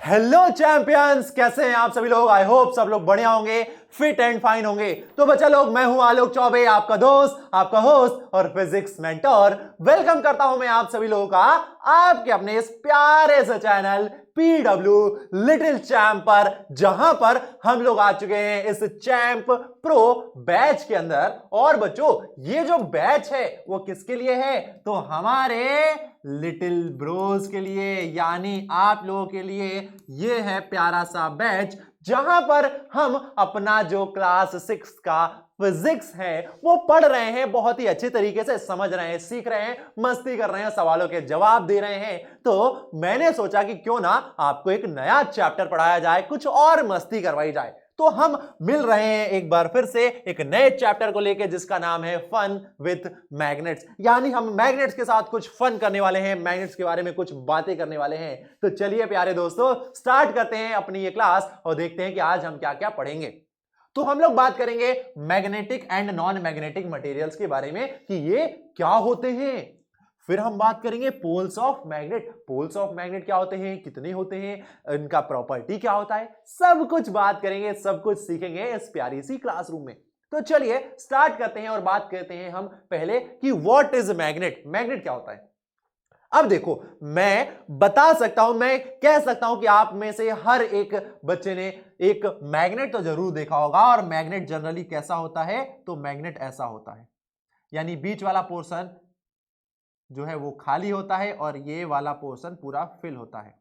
Hello champions, कैसे हैं आप सभी लोग। आई होप सब लोग बढ़िया होंगे, फिट एंड फाइन होंगे। तो बच्चा लोग, मैं हूं आलोक चौबे, आपका दोस्त, आपका होस्ट और फिजिक्स मेंटर। वेलकम करता हूं मैं आप सभी लोगों का आपके अपने इस प्यारे से चैनल पीडब्ल्यू लिटिल चैंप पर, जहां पर हम लोग आ चुके हैं इस चैंप प्रो बैच के अंदर। और बच्चों, ये जो बैच है वो किसके लिए है? तो हमारे लिटिल ब्रोज के लिए, यानी आप लोगों के लिए ये है प्यारा सा बैच, जहां पर हम अपना जो क्लास 6 का फिजिक्स है वो पढ़ रहे हैं, बहुत ही अच्छे तरीके से समझ रहे हैं, सीख रहे हैं, मस्ती कर रहे हैं, सवालों के जवाब दे रहे हैं। तो मैंने सोचा कि क्यों ना आपको एक नया चैप्टर पढ़ाया जाए, कुछ और मस्ती करवाई जाए। तो हम मिल रहे हैं एक बार फिर से एक नए चैप्टर को लेकर, जिसका नाम है फन विथ मैग्नेट्स। यानी हम मैग्नेट्स के साथ कुछ फन करने वाले हैं, मैग्नेट्स के बारे में कुछ बातें करने वाले हैं। तो चलिए प्यारे दोस्तों, स्टार्ट करते हैं अपनी ये क्लास और देखते हैं कि आज हम क्या क्या पढ़ेंगे। तो हम लोग बात करेंगे magnetic and non magnetic materials के बारे में कि ये क्या होते हैं। फिर हम बात करेंगे poles of magnet. Poles of magnet क्या होते हैं, कितने होते हैं, इनका प्रॉपर्टी क्या होता है, सब कुछ बात करेंगे, सब कुछ सीखेंगे इस प्यारी सी क्लासरूम में। तो चलिए स्टार्ट करते हैं और बात करते हैं हम पहले कि व्हाट इज मैग्नेट। मैग्नेट क्या होता है? अब देखो, मैं बता सकता हूं, मैं कह सकता हूं कि आप में से हर एक बच्चे ने एक मैग्नेट तो जरूर देखा होगा। और मैग्नेट जनरली कैसा होता है? तो मैग्नेट ऐसा होता है, यानी बीच वाला पोर्शन जो है वो खाली होता है और ये वाला पोर्शन पूरा फिल होता है।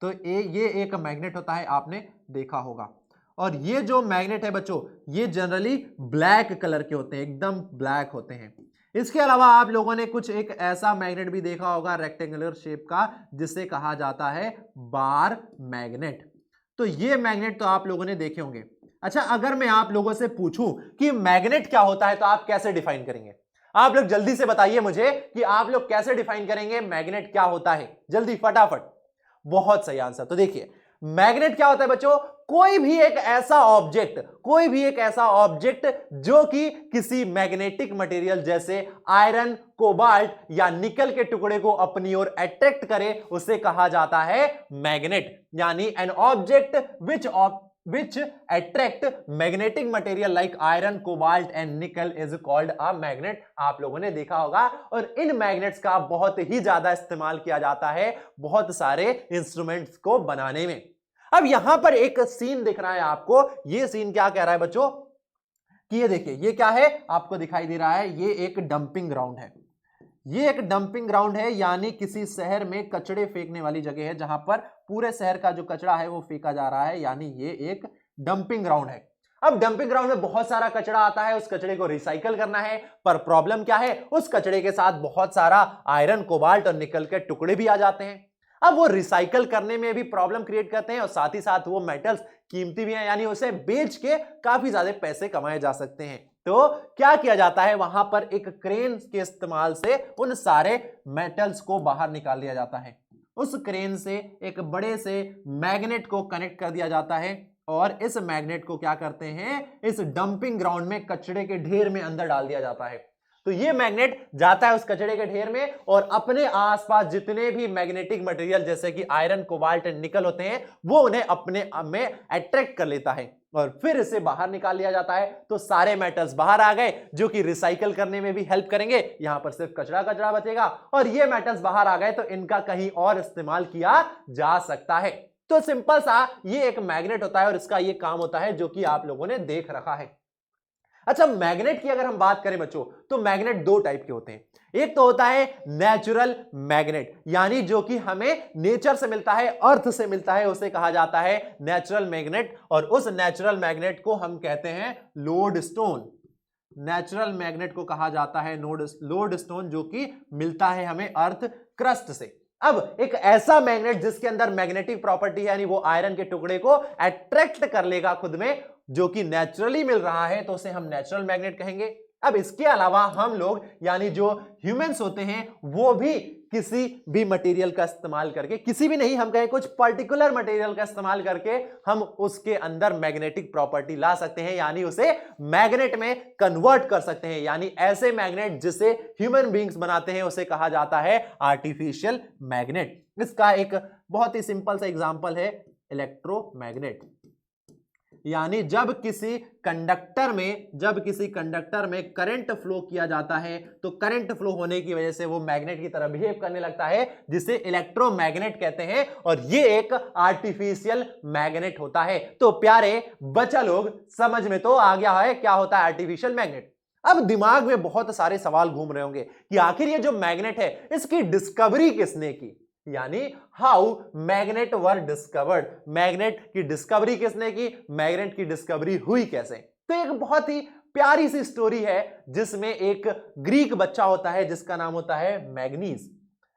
तो ये एक मैग्नेट होता है, आपने देखा होगा। और ये जो मैग्नेट है बच्चों, ये जनरली ब्लैक कलर के होते हैं, एकदम ब्लैक होते हैं। इसके अलावा आप लोगों ने कुछ एक ऐसा मैग्नेट भी देखा होगा रेक्टेंगुलर शेप का, जिसे कहा जाता है बार मैग्नेट। तो ये मैग्नेट तो आप लोगों ने देखे होंगे। अच्छा, अगर मैं आप लोगों से पूछूं कि मैग्नेट क्या होता है, तो आप कैसे डिफाइन करेंगे? आप लोग जल्दी से बताइए मुझे कि आप लोग कैसे डिफाइन करेंगे मैग्नेट क्या होता है, जल्दी फटाफट। बहुत सही आंसर। तो देखिए, मैग्नेट क्या होता है बच्चों? कोई भी एक ऐसा ऑब्जेक्ट जो कि किसी मैग्नेटिक मटेरियल जैसे आयरन, कोबाल्ट या निकल के टुकड़े को अपनी ओर अट्रैक्ट करे, उसे कहा जाता है मैग्नेट। यानी an object which attract magnetic material like iron, cobalt and nickel is called a magnet। आप लोगों ने देखा होगा। और इन मैग्नेट्स का बहुत ही ज्यादा इस्तेमाल किया जाता है बहुत सारे इंस्ट्रूमेंट्स को बनाने में। अब यहां पर एक सीन दिख रहा है आपको। ये सीन क्या कह रहा है बच्चों कि ये देखिए, ये क्या है आपको दिखाई दे रहा है? ये एक डंपिंग ग्राउंड है। ये एक डंपिंग ग्राउंड है, यानी किसी शहर में कचड़े फेंकने वाली जगह है, जहां पर पूरे शहर का जो कचरा है वो फेंका जा रहा है, यानी ये एक डंपिंग ग्राउंड है। अब डंपिंग ग्राउंड में बहुत सारा कचरा आता है, उस कचड़े को रिसाइकल करना है। पर प्रॉब्लम क्या है? उस कचड़े के साथ बहुत सारा आयरन, कोबाल्ट और निकल के टुकड़े भी आ जाते हैं। अब वो रिसाइकल करने में भी प्रॉब्लम क्रिएट करते हैं और साथ ही साथ वो मेटल्स कीमती भी हैं, यानी उसे बेच के काफी ज्यादा पैसे कमाए जा सकते हैं। तो क्या किया जाता है? वहां पर एक क्रेन के इस्तेमाल से उन सारे मेटल्स को बाहर निकाल दिया जाता है। उस क्रेन से एक बड़े से मैग्नेट को कनेक्ट कर दिया जाता है और इस मैग्नेट को क्या करते हैं? इस डंपिंग ग्राउंड में कचड़े के ढेर में अंदर डाल दिया जाता है। तो ये मैग्नेट जाता है उस कचड़े के ढेर में और अपने आसपास जितने भी मैग्नेटिक मटेरियल जैसे कि आयरन, कोबाल्ट एंड निकल होते हैं, वो उन्हें अपने में अट्रैक्ट कर लेता है और फिर इसे बाहर निकाल लिया जाता है। तो सारे मेटल्स बाहर आ गए, जो कि रिसाइकल करने में भी हेल्प करेंगे। यहां पर सिर्फ कचरा कचरा बचेगा और ये मेटल्स बाहर आ गए तो इनका कहीं और इस्तेमाल किया जा सकता है। तो सिंपल सा ये एक मैग्नेट होता है और इसका ये काम होता है, जो कि आप लोगों ने देख रखा है। अच्छा, मैग्नेट की अगर हम बात करें बच्चों, तो मैग्नेट दो टाइप के होते हैं। एक तो होता है नेचुरल मैग्नेट, यानी जो कि हमें नेचर से मिलता है, अर्थ से मिलता है, उसे कहा जाता है नेचुरल मैग्नेट। और उस नेचुरल मैग्नेट को हम कहते हैं लोडस्टोन। नेचुरल मैग्नेट को कहा जाता है लोडस्टोन, जो कि मिलता है हमें अर्थ क्रस्ट से। अब एक ऐसा मैग्नेट जिसके अंदर मैग्नेटिक प्रॉपर्टी है, यानी वो आयरन के टुकड़े को अट्रैक्ट कर लेगा खुद में, जो कि नेचुरली मिल रहा है, तो उसे हम नेचुरल मैग्नेट कहेंगे। अब इसके अलावा हम लोग, यानी जो ह्यूमंस होते हैं, वो भी किसी भी मटेरियल का इस्तेमाल करके, किसी भी नहीं, हम कहें कुछ पर्टिकुलर मटेरियल का इस्तेमाल करके हम उसके अंदर मैग्नेटिक प्रॉपर्टी ला सकते हैं, यानी उसे मैग्नेट में कन्वर्ट कर सकते हैं। यानी ऐसे मैग्नेट जिसे ह्यूमन बींग्स बनाते हैं उसे कहा जाता है आर्टिफिशियल मैग्नेट। इसका एक बहुत ही सिंपल सा एग्जांपल है इलेक्ट्रोमैग्नेट। यानी जब किसी कंडक्टर में करंट फ्लो किया जाता है तो करंट फ्लो होने की वजह से वो मैग्नेट की तरह बिहेव करने लगता है, जिसे इलेक्ट्रोमैग्नेट कहते हैं, और ये एक आर्टिफिशियल मैग्नेट होता है। तो प्यारे बच्चा लोग, समझ में तो आ गया है क्या होता है आर्टिफिशियल मैग्नेट। अब दिमाग में बहुत सारे सवाल घूम रहे होंगे कि आखिर ये जो मैग्नेट है इसकी डिस्कवरी किसने की, यानी how magnet were discovered. Magnet की डिस्कवरी किसने की, मैग्नेट की डिस्कवरी हुई कैसे। तो एक बहुत ही प्यारी सी स्टोरी है जिसमें एक ग्रीक बच्चा होता है जिसका नाम होता है मैग्नीज।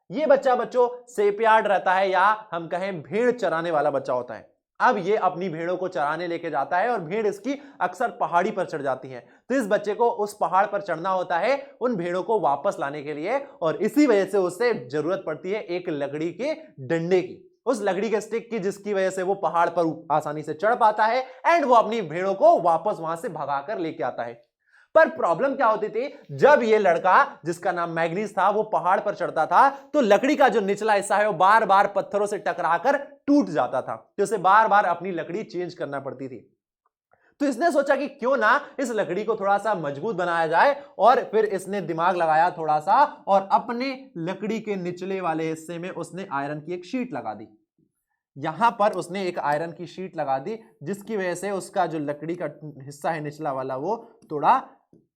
ये बच्चा बच्चों सेपयार्ड रहता है, या हम कहें भेड़ चराने वाला बच्चा होता है। अब ये अपनी भेड़ों को चराने लेके जाता है और भेड़ इसकी अक्सर पहाड़ी पर चढ़ जाती हैं, तो इस बच्चे को उस पहाड़ पर चढ़ना होता है उन भेड़ों को वापस लाने के लिए, और इसी वजह से उसे जरूरत पड़ती है एक लकड़ी के डंडे की, उस लकड़ी के स्टिक की, जिसकी वजह से वो पहाड़ पर आसानी से चढ़ पाता है एंड वो अपनी भेड़ों को वापस वहां से भगाकर लेके आता है। पर प्रॉब्लम क्या होती थी, जब ये लड़का जिसका नाम मैग्नीज था वो पहाड़ पर चढ़ता था तो लकड़ी का जो निचला हिस्सा है वो बार बार पत्थरों से टकराकर टूट जाता था, तो उसे बार बार अपनी लकड़ी चेंज करना पड़ती थी। तो इसने सोचा कि क्यों ना इस लकड़ी को थोड़ा सा मजबूत बनाया जाए, और फिर इसने दिमाग लगाया थोड़ा सा और अपने लकड़ी के निचले वाले हिस्से में उसने आयरन की एक शीट लगा दी। यहां पर उसने एक आयरन की शीट लगा दी, जिसकी वजह से उसका जो लकड़ी का हिस्सा है निचला वाला वो थोड़ा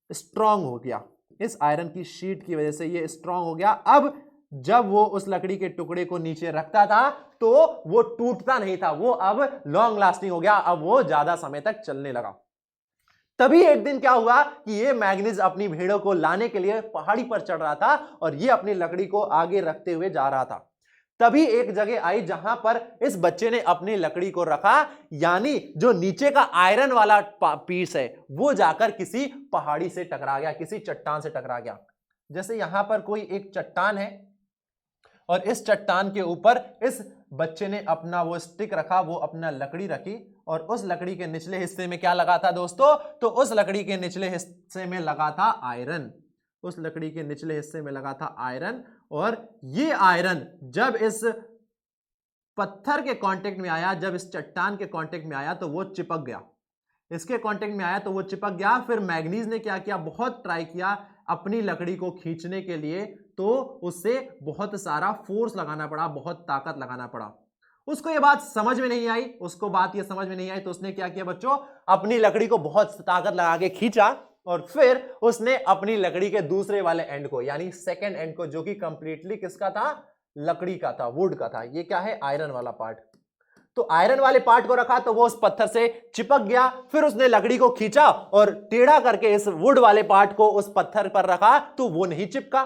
स्ट्रांग हो गया। इस आयरन की शीट की वजह से ये स्ट्रांग हो गया। अब जब वो उस लकड़ी के टुकड़े को नीचे रखता था तो वो टूटता नहीं था, वो अब लॉन्ग लास्टिंग हो गया, अब वो ज्यादा समय तक चलने लगा। तभी एक दिन क्या हुआ कि ये मैग्नीज अपनी भेड़ों को लाने के लिए पहाड़ी पर चढ़ रहा था और ये अपनी लकड़ी को आगे रखते हुए जा रहा था। तभी एक जगह आई जहां पर इस बच्चे ने अपनी लकड़ी को रखा, यानी जो नीचे का आयरन वाला पीस है वो जाकर किसी पहाड़ी से टकरा गया, किसी चट्टान से टकरा गया। जैसे यहां पर कोई एक चट्टान है और इस चट्टान के ऊपर इस बच्चे ने अपना वो स्टिक रखा, वो अपना लकड़ी रखी, और उस लकड़ी के निचले हिस्से में क्या लगा था दोस्तों, तो उस लकड़ी के निचले हिस्से में लगा था आयरन। उस लकड़ी के निचले हिस्से में लगा था आयरन, और ये आयरन जब इस पत्थर के कांटेक्ट में आया, जब इस चट्टान के कांटेक्ट में आया तो वो चिपक गया। इसके कांटेक्ट में आया तो वो चिपक गया। फिर मैग्नीज ने क्या किया, बहुत ट्राई किया अपनी लकड़ी को खींचने के लिए, तो उससे बहुत सारा फोर्स लगाना पड़ा, बहुत ताकत लगाना पड़ा। उसको ये बात समझ में नहीं आई, तो उसने क्या किया बच्चों, अपनी लकड़ी को बहुत ताकत लगा के खींचा, और फिर उसने अपनी लकड़ी के दूसरे वाले एंड को, यानी सेकेंड एंड को, जो कि कंप्लीटली किसका था, लकड़ी का था, वुड का था। ये क्या है, आयरन वाला पार्ट। तो आयरन वाले पार्ट को रखा तो वो उस पत्थर से चिपक गया। फिर उसने लकड़ी को खींचा और टेढ़ा करके इस वुड वाले पार्ट को उस पत्थर पर रखा तो वो नहीं चिपका।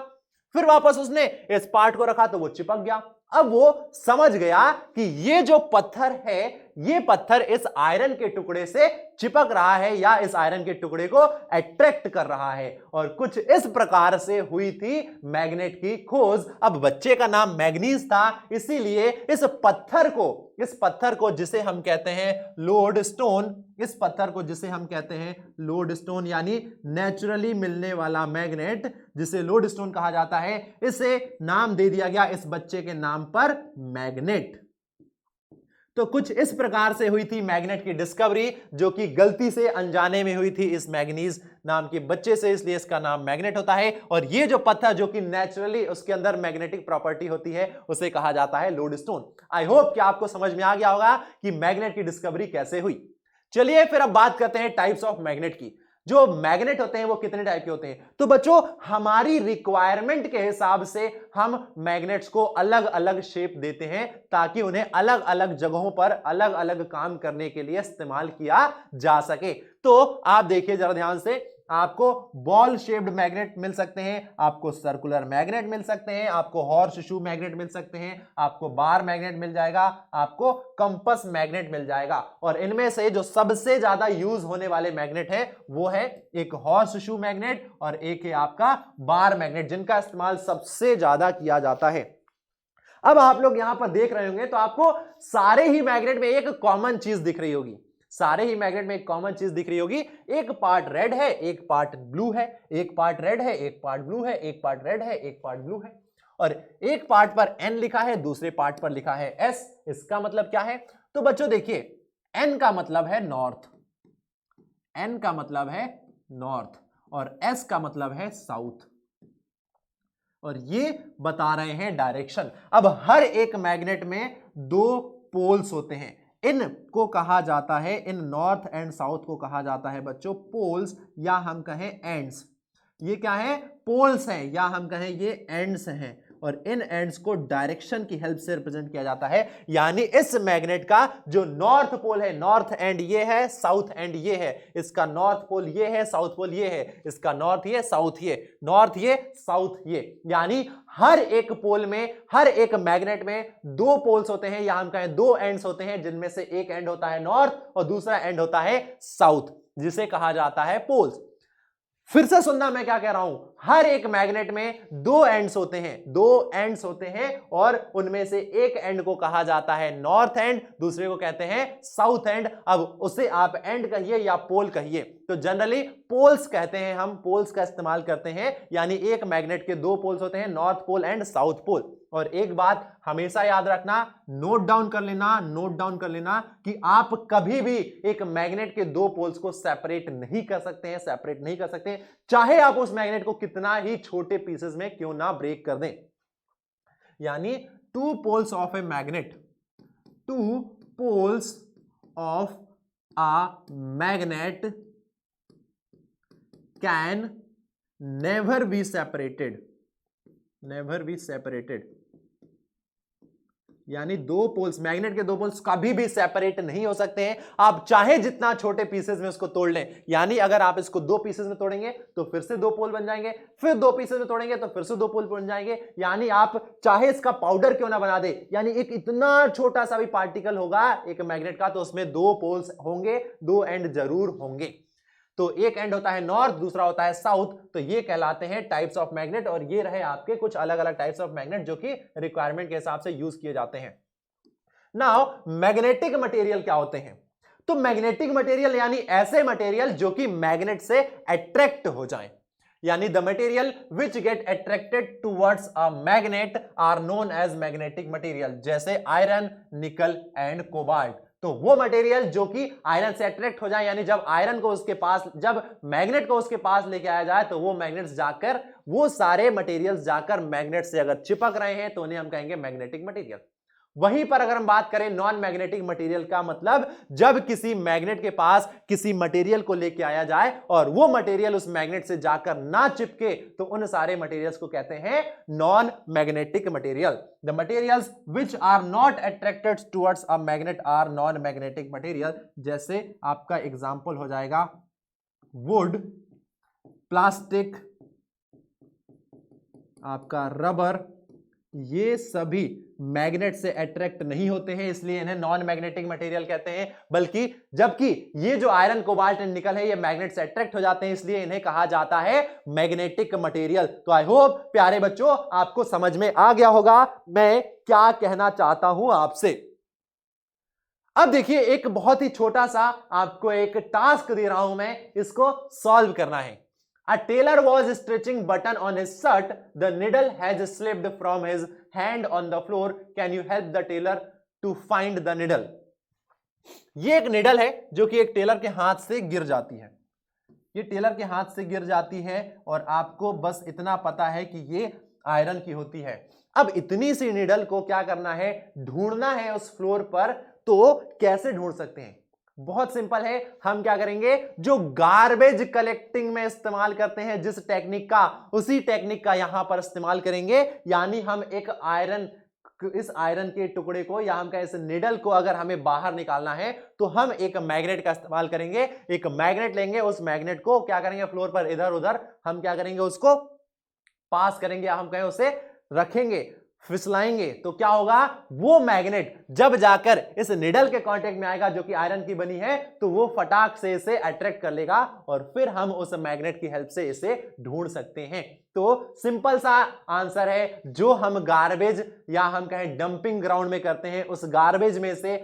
फिर वापस उसने इस पार्ट को रखा तो वो चिपक गया। अब वो समझ गया कि ये जो पत्थर है, ये पत्थर इस आयरन के टुकड़े से चिपक रहा है या इस आयरन के टुकड़े को अट्रैक्ट कर रहा है, और कुछ इस प्रकार से हुई थी मैग्नेट की खोज। अब बच्चे का नाम मैग्नीज था, इसीलिए इस पत्थर को जिसे हम कहते हैं लोडस्टोन, यानी नेचुरली मिलने वाला मैग्नेट जिसे लोडस्टोन कहा जाता है, इसे नाम दे दिया गया इस बच्चे के नाम पर, मैग्नेट। तो कुछ इस प्रकार से हुई थी मैग्नेट की डिस्कवरी, जो कि गलती से अनजाने में हुई थी इस मैग्नीज नाम के बच्चे से, इसलिए इसका नाम मैग्नेट होता है। और ये जो पत्थर जो कि नेचुरली उसके अंदर मैग्नेटिक प्रॉपर्टी होती है उसे कहा जाता है लोडस्टोन। आई होप कि आपको समझ में आ गया होगा कि मैग्नेट की डिस्कवरी कैसे हुई। चलिए फिर अब बात करते हैं टाइप्स ऑफ मैग्नेट की। जो मैग्नेट होते हैं वो कितने टाइप के होते हैं, तो बच्चों हमारी रिक्वायरमेंट के हिसाब से हम मैग्नेट्स को अलग अलग शेप देते हैं, ताकि उन्हें अलग अलग जगहों पर अलग अलग काम करने के लिए इस्तेमाल किया जा सके। तो आप देखिए जरा ध्यान से, आपको बॉल शेप्ड मैग्नेट मिल सकते हैं, आपको सर्कुलर मैग्नेट मिल सकते हैं, आपको हॉर्स शू मैग्नेट मिल सकते हैं, आपको बार मैग्नेट मिल जाएगा, आपको कंपास मैग्नेट मिल जाएगा। और इनमें से जो सबसे ज्यादा यूज होने वाले मैग्नेट है वो है एक हॉर्स शू मैग्नेट और एक है आपका बार मैग्नेट, जिनका इस्तेमाल सबसे ज्यादा किया जाता है। अब आप लोग यहां पर देख रहे होंगे तो आपको सारे ही मैग्नेट में एक कॉमन चीज दिख रही होगी, सारे ही मैग्नेट में एक कॉमन चीज दिख रही होगी। एक पार्ट रेड है, एक पार्ट ब्लू है, एक पार्ट रेड है, एक पार्ट ब्लू है, एक पार्ट रेड है, एक पार्ट ब्लू है, और एक पार्ट पर N लिखा है, दूसरे पार्ट पर लिखा है S। इसका मतलब क्या है? तो बच्चों देखिए, N का मतलब है नॉर्थ, N का मतलब है नॉर्थ और S का मतलब है साउथ, और ये बता रहे हैं डायरेक्शन। अब हर एक मैग्नेट में दो पोल्स होते हैं, इनको कहा जाता है, इन नॉर्थ एंड साउथ को कहा जाता है बच्चों पोल्स, या हम कहें एंड्स। ये क्या है? पोल्स हैं, या हम कहें ये एंड्स हैं, और इन एंड्स को डायरेक्शन की हेल्प से रिप्रेजेंट किया जाता है। यानी इस मैग्नेट का जो नॉर्थ पोल है, नॉर्थ एंड ये है, साउथ एंड ये है, इसका नॉर्थ पोल ये है, साउथ पोल ये है, इसका नॉर्थ ये, साउथ ये, नॉर्थ ये, साउथ ये। यानी हर एक पोल में, हर एक मैग्नेट में दो पोल्स होते हैं, या हम कहें दो एंड्स होते हैं, जिनमें से एक एंड होता है नॉर्थ और दूसरा एंड होता है साउथ, जिसे कहा जाता है पोल्स। फिर से सुनना मैं क्या कह रहा हूं, हर एक मैग्नेट में दो एंड्स होते हैं, दो एंड्स होते हैं, और उनमें से एक एंड को कहा जाता है नॉर्थ एंड, दूसरे को कहते हैं साउथ एंड। अब उसे आप एंड कहिए या पोल कहिए, तो जनरली पोल्स कहते हैं, हम पोल्स का इस्तेमाल करते हैं। यानी एक मैग्नेट के दो पोल्स होते हैं, north pole and south pole. और एक बात हमेशा याद रखना, नोट डाउन कर लेना, नोट डाउन कर लेना कि आप कभी भी एक मैग्नेट के दो पोल्स को सेपरेट नहीं कर सकते हैं, सेपरेट नहीं कर सकते, चाहे आप उस मैग्नेट को कितना ही छोटे पीसेस में क्यों ना ब्रेक कर दें। यानी two poles of a magnet, two poles of a magnet can never be separated, never be separated. यानी दो पोल्स, मैग्नेट के दो पोल्स कभी भी सेपरेट नहीं हो सकते हैं, आप चाहे जितना छोटे पीसेस में उसको तोड़ लें। यानी अगर आप इसको दो पीसेस में तोड़ेंगे तो फिर से दो पोल बन जाएंगे, फिर दो पीसेस में तोड़ेंगे तो फिर से दो पोल बन जाएंगे। यानी आप चाहे इसका पाउडर क्यों ना बना दे, यानी एक इतना छोटा सा भी पार्टिकल होगा एक मैग्नेट का, तो उसमें दो पोल्स होंगे, दो एंड जरूर होंगे। तो एक एंड होता है नॉर्थ, दूसरा होता है साउथ, तो ये कहलाते हैं टाइप्स ऑफ मैग्नेट। और ये रहे आपके कुछ अलग अलग टाइप्स ऑफ मैग्नेट जो कि रिक्वायरमेंट के हिसाब से यूज किए जाते हैं। नाउ मैग्नेटिक मटेरियल क्या होते हैं? तो मैग्नेटिक मटेरियल यानी ऐसे मटेरियल जो कि मैग्नेट से अट्रैक्ट हो जाएं, यानी the material which get attracted towards a magnet are known as magnetic material, जैसे आयरन, निकल एंड कोबाल्ट। तो वो मटेरियल जो कि आयरन से अट्रैक्ट हो जाए, यानी जब आयरन को उसके पास, जब मैग्नेट को उसके पास लेके आया जाए, तो वो मैग्नेट्स जाकर, वो सारे मटेरियल्स जाकर मैग्नेट से अगर चिपक रहे हैं तो उन्हें हम कहेंगे मैग्नेटिक मटेरियल। वहीं पर अगर हम बात करें नॉन मैग्नेटिक मटेरियल का, मतलब जब किसी मैग्नेट के पास किसी मटेरियल को लेके आया जाए और वो मटेरियल उस मैग्नेट से जाकर ना चिपके, तो उन सारे मटेरियल्स को कहते हैं non magnetic material. The materials which are not attracted towards a magnet are non magnetic material. जैसे आपका एग्जांपल हो जाएगा वुड, प्लास्टिक, आपका रबर, ये सभी मैग्नेट से अट्रैक्ट नहीं होते हैं, इसलिए इन्हें नॉन मैग्नेटिक मटेरियल कहते हैं। बल्कि जबकि ये जो आयरन, कोबाल्ट एंड निकल है, ये मैग्नेट से अट्रैक्ट हो जाते हैं, इसलिए इन्हें कहा जाता है मैग्नेटिक मटेरियल। तो आई होप प्यारे बच्चों आपको समझ में आ गया होगा मैं क्या कहना चाहता हूं आपसे। अब देखिए, एक बहुत ही छोटा सा आपको एक टास्क दे रहा हूं मैं, इसको सॉल्व करना है। A tailor was stitching button on his shirt. The needle has slipped from his hand on the floor. Can you help the tailor to find the needle? ये एक निडल है जो कि एक टेलर के हाथ से गिर जाती है, ये टेलर के हाथ से गिर जाती है, और आपको बस इतना पता है कि ये आयरन की होती है। अब इतनी सी निडल को क्या करना है, ढूंढना है उस फ्लोर पर। तो कैसे ढूंढ सकते हैं? बहुत सिंपल है, हम क्या करेंगे, जो गार्बेज कलेक्टिंग में इस्तेमाल करते हैं जिस टेक्निक का, उसी टेक्निक का यहां पर इस्तेमाल करेंगे। यानी हम एक आयरन इस आयरन के टुकड़े को या हम कहें इस निडल को अगर हमें बाहर निकालना है तो हम एक मैग्नेट का इस्तेमाल करेंगे। एक मैग्नेट लेंगे, उस मैग्नेट को क्या करेंगे, फ्लोर पर इधर उधर हम क्या करेंगे, उसको पास करेंगे या हम कहें उसे रखेंगे, फिसलाएंगे। तो क्या होगा, वो मैग्नेट जब जाकर इस निडल के कांटेक्ट में आएगा जो कि आयरन की बनी है, तो वो फटाक से इसे अट्रैक्ट कर लेगा और फिर हम उस मैग्नेट की हेल्प से इसे ढूंढ सकते हैं। तो सिंपल सा आंसर है, जो हम गार्बेज या हम कहें डंपिंग ग्राउंड में करते हैं, उस गार्बेज में से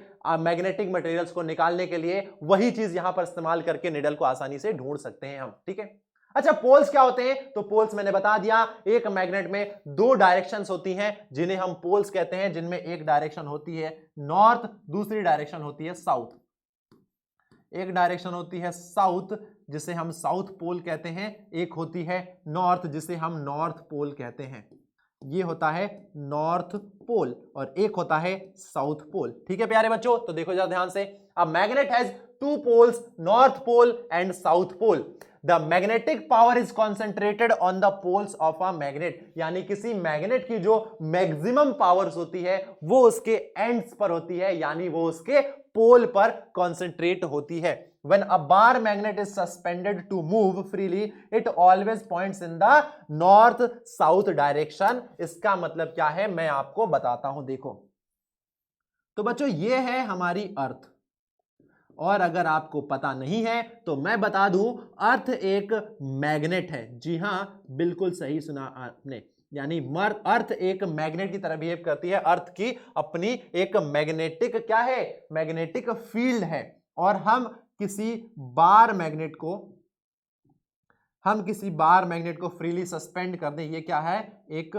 मैग्नेटिक मटेरियल्स को निकालने के लिए वही चीज यहां पर इस्तेमाल करके निडल को आसानी से ढूंढ सकते हैं हम। ठीक है, अच्छा पोल्स क्या होते हैं, तो पोल्स मैंने बता दिया, एक मैग्नेट में दो डायरेक्शंस होती हैं जिन्हें हम पोल्स कहते हैं, जिनमें एक डायरेक्शन होती है नॉर्थ, दूसरी डायरेक्शन होती है साउथ। एक डायरेक्शन होती है साउथ जिसे हम साउथ पोल कहते हैं, एक होती है नॉर्थ जिसे हम नॉर्थ पोल कहते हैं। ये होता है नॉर्थ पोल और एक होता है साउथ पोल। ठीक है प्यारे बच्चों, तो देखो जरा ध्यान से, a magnet has two poles, north pole and south pole. The magnetic power is concentrated on the poles of a magnet, यानी किसी मैग्नेट की जो मैक्सिमम पावर्स होती है वो उसके एंड्स पर होती है, यानी वो उसके पोल पर कॉन्सेंट्रेट होती है। When a bar magnet is suspended to move freely, it always points in the north south direction। इसका मतलब क्या है मैं आपको बताता हूं, देखो तो बच्चों ये है हमारी अर्थ, और अगर आपको पता नहीं है तो मैं बता दूं, अर्थ एक मैग्नेट है। जी हां, बिल्कुल सही सुना आपने, यानी अर्थ एक मैग्नेट की तरह बिहेव करती है। अर्थ की अपनी एक मैग्नेटिक क्या है, मैग्नेटिक फील्ड है, और हम किसी बार मैग्नेट को फ्रीली सस्पेंड कर दें, ये क्या है, एक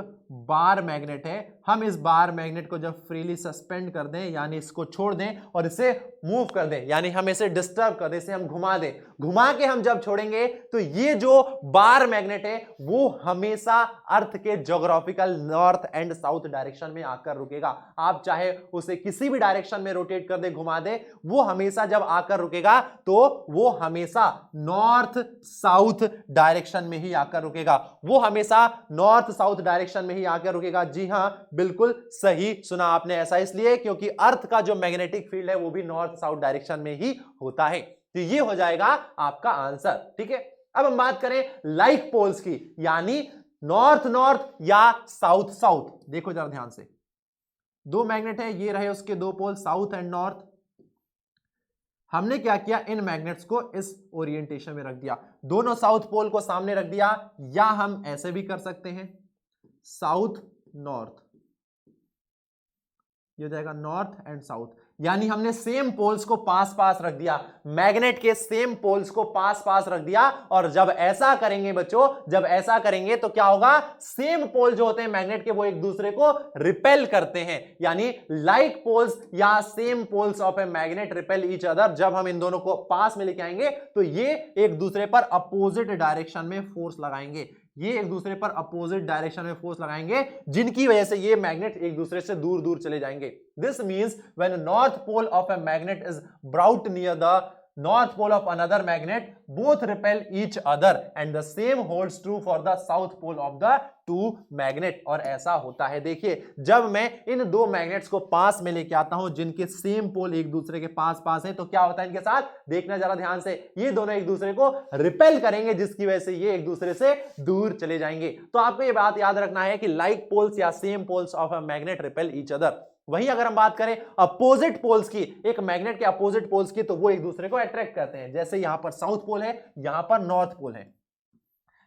बार मैग्नेट है। हम इस बार मैग्नेट को जब फ्रीली सस्पेंड कर दें, यानी इसको छोड़ दें और इसे मूव कर दें, यानी हम इसे डिस्टर्ब कर दें, इसे हम घुमा दें, घुमा के हम जब छोड़ेंगे तो ये जो बार मैग्नेट है वो हमेशा अर्थ के geographical north and south direction में आकर रुकेगा। आप चाहे उसे किसी भी डायरेक्शन में रोटेट कर दे, घुमा दे, वो हमेशा जब आकर रुकेगा तो वो हमेशा नॉर्थ साउथ डायरेक्शन में ही आकर रुकेगा, वो हमेशा नॉर्थ साउथ डायरेक्शन में ही आकर रुकेगा। जी हां, बिल्कुल सही सुना आपने, ऐसा इसलिए क्योंकि अर्थ का जो मैग्नेटिक फील्ड है वो भी नॉर्थ साउथ डायरेक्शन में ही होता है। तो ये हो जाएगा आपका आंसर। ठीक है, अब हम बात करें लाइक पोल्स की, यानी नॉर्थ नॉर्थ या साउथ साउथ। देखो जरा ध्यान से, दो मैग्नेट है, ये रहे उसके दो पोल साउथ एंड नॉर्थ। हमने क्या किया, इन मैग्नेट्स को इस ओरिएंटेशन में रख दिया, दोनों साउथ पोल को सामने रख दिया, या हम ऐसे भी कर सकते हैं साउथ नॉर्थ, ये हो जाएगा नॉर्थ एंड साउथ, यानी हमने सेम पोल्स को पास पास रख दिया, मैग्नेट के सेम पोल्स को पास पास रख दिया। और जब ऐसा करेंगे बच्चों, जब ऐसा करेंगे तो क्या होगा, सेम पोल जो होते हैं मैग्नेट के वो एक दूसरे को रिपेल करते हैं, यानी लाइक पोल्स या same poles of a magnet repel each other. जब हम इन दोनों को पास में लेके आएंगे तो ये एक दूसरे पर अपोजिट डायरेक्शन में फोर्स लगाएंगे, ये एक दूसरे पर अपोजिट डायरेक्शन में फोर्स लगाएंगे, जिनकी वजह से ये मैग्नेट एक दूसरे से दूर दूर चले जाएंगे। This means when north pole of a magnet is brought near the north pole of another magnet, both repel each other and the same holds true for the south pole of the two magnet। और ऐसा होता है, देखिए जब मैं इन दो magnets को पास में लेके आता हूं जिनके सेम पोल एक दूसरे के पास पास है, तो क्या होता है इनके साथ, देखना जरा ध्यान से, ये दोनों एक दूसरे को रिपेल करेंगे, जिसकी वजह से ये एक दूसरे से दूर चले जाएंगे। तो आपको ये बात याद रखना है कि लाइक पोल्स या same poles of a magnet repel each other. वहीं अगर हम बात करें अपोजिट पोल्स की, एक मैग्नेट के अपोजिट पोल्स की, तो वो एक दूसरे को अट्रैक्ट करते हैं। जैसे यहां पर साउथ पोल है, यहां पर नॉर्थ पोल है,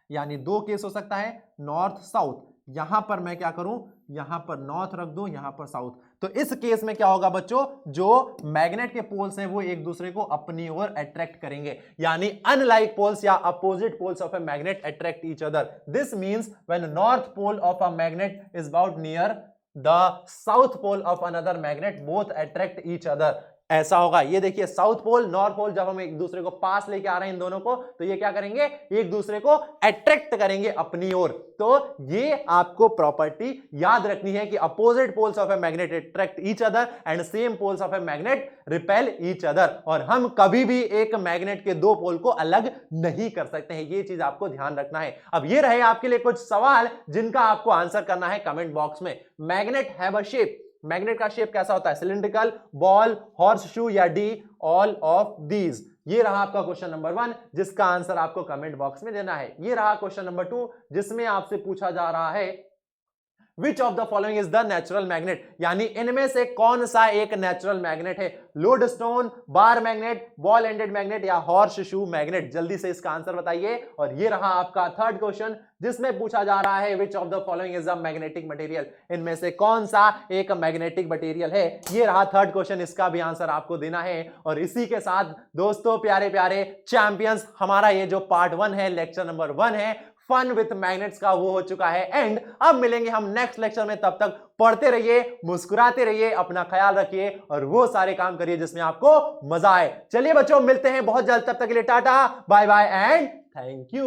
यानी दो केस हो सकता है नॉर्थ साउथ। यहां पर मैं क्या करूं, यहां पर नॉर्थ रख दूं, यहां पर साउथ। तो इस केस में क्या होगा बच्चों, जो मैग्नेट के पोल्स हैं वो एक दूसरे को अपनी ओर अट्रैक्ट करेंगे, यानी अनलाइक पोल्स या opposite poles of a magnet attract each other. This means when north pole of a magnet is about near the south pole of another magnet, both attract each other। ऐसा होगा, ये देखिए south pole north pole, जब हम एक दूसरे को पास लेके आ रहे हैं इन दोनों को, तो ये क्या करेंगे, एक दूसरे को अट्रैक्ट करेंगे अपनी ओर। तो ये आपको प्रॉपर्टी याद रखनी है कि opposite poles of a magnet attract each other and same poles of a magnet repel each other. और हम कभी भी एक मैग्नेट के दो पोल को अलग नहीं कर सकते हैं, ये चीज आपको ध्यान रखना है। अब ये रहे आपके लिए कुछ सवाल जिनका आपको आंसर करना है कमेंट बॉक्स में। Magnet have a shape, magnet का शेप कैसा होता है? सिलिंड्रिकल, बॉल, हॉर्स शू या डी ऑल ऑफ दीज? ये रहा आपका क्वेश्चन नंबर 1 जिसका आंसर आपको कमेंट बॉक्स में देना है। ये रहा क्वेश्चन नंबर 2 जिसमें आपसे पूछा जा रहा है which of the following is the natural magnet, यानी इनमें से कौन सा एक नेचुरल मैग्नेट है? Load stone, bar magnet, ball ended magnet या हॉर्स शू मैग्नेट? जल्दी से इसका आंसर बताइए। और ये रहा आपका थर्ड क्वेश्चन जिसमें पूछा जा रहा है which of the following is the magnetic material, इनमें से कौन सा एक मैग्नेटिक मटेरियल है? ये रहा थर्ड क्वेश्चन, इसका भी आंसर आपको देना है। और इसी के साथ दोस्तों प्यारे प्यारे चैंपियंस, हमारा ये जो पार्ट 1 है, लेक्चर नंबर 1 है फन विथ मैग्नेट्स का, वो हो चुका है एंड। अब मिलेंगे हम नेक्स्ट लेक्चर में, तब तक पढ़ते रहिए, मुस्कुराते रहिए, अपना ख्याल रखिए और वो सारे काम करिए जिसमें आपको मजा आए। चलिए बच्चों, मिलते हैं बहुत जल्द, तब तक के लिए tata bye bye and thank you.